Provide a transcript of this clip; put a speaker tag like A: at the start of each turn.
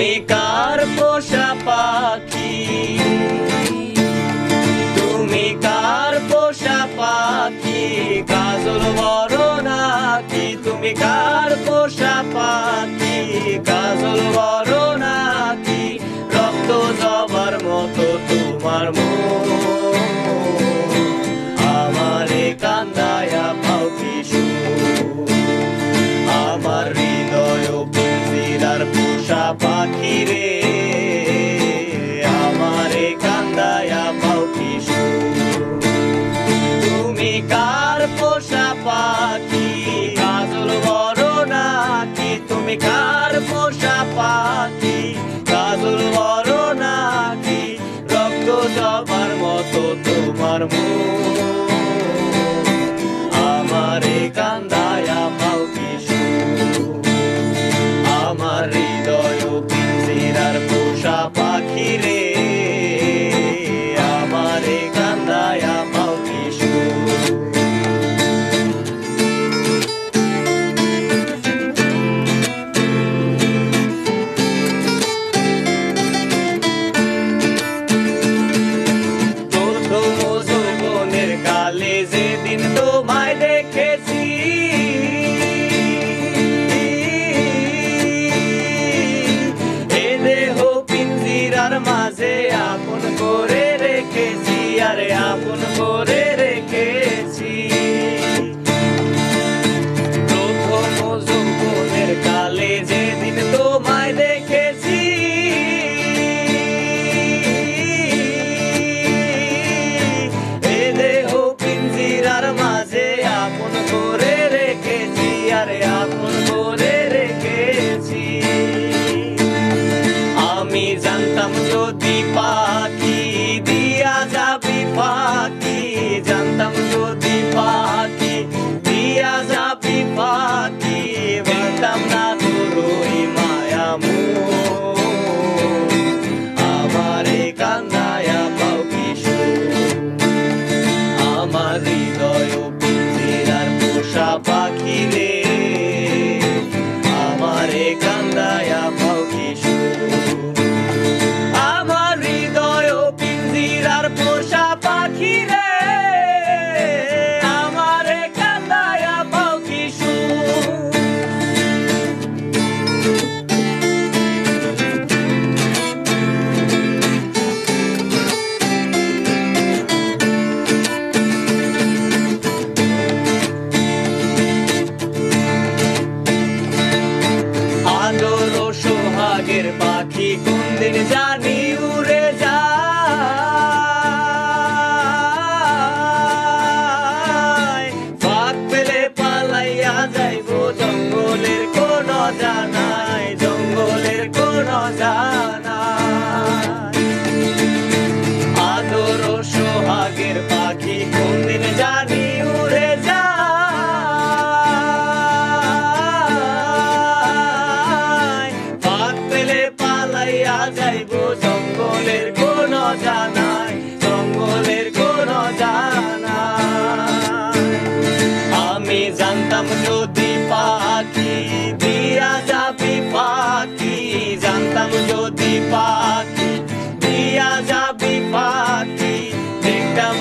A: তুমি কার পোষা পাখি, তুমি কার পোষা পাখি, কাজল বড় নাকি, তুমি কার পোষা পাখি, কাজল বড় নাকি, রক্ত জবার মতো তোমার মন, আমারে কান্দায়া পাও কি সুখ, আমার হৃদয় পিঞ্জিরার পোষা পাখি রে, আমারে কান্দায়া পাও কি সুখ। তুমি কার পোষা পাখি, কাজল বড় নাকি, তুমি কার পোষা পাখি, কাজল বড় নাকি, রক্ত জবার মতো তোমার মুখ, আমারে কান্দায়া পাও কি সুখ, আমার হৃদয় পিঞ্জিরার পোষা পাখি রে, আমারে কান্দায়া পাও কি সুখ। প্রথম যৌবনের কালে যেদিন তোমায় দেখেছি, এ দেহ পিঞ্জিরার মাঝে আপন করে রেখেছি, আরে আপন করে রেখেছি। প্রথম যৌবনের কালে যেদিন তোমায় দেখেছি, এ দেহ পিঞ্জিরার মাঝে আপন করে রেখেছি, আরে আপন করে রেখেছি। আমি জানতাম যদি পাখি দিয়া যাবি পাখি, জানতাম যদি পাখি দিয়া যাবি পাখি, বলতাম না তোর ওই মায়া মোহ, আমারে কান্দায়া পাও কি সুখ, আমার হৃদয় পিঞ্জিরার পোষা পাখি রে, আমারে কান্দায়া পাও কি সুখ, আমার হৃদয় পিঞ্জিরার পোষা পাখি রে, আমারে কান্দায়া পাও কি সুখ। আদর ও সোহাগের পাখি কোনদিন জানি উড়ে যায়, ফাঁক পেলে পালাইয়া যাইবো জঙ্গলের কোন জানাই, জঙ্গলের কোন জানাই। আদর ও সোহাগের পাখি কোনদিন জানি উড়ে যায়, ফাঁক পেলে পালাইয়া যাইবো জঙ্গলের কোন জানাই, জঙ্গলের কোন জানাই। আমি জানতাম যদি পাখি দিয়া যাবি পাখি, জানতাম যদি পাখি দিয়া যাবি পাখি, দেখতাম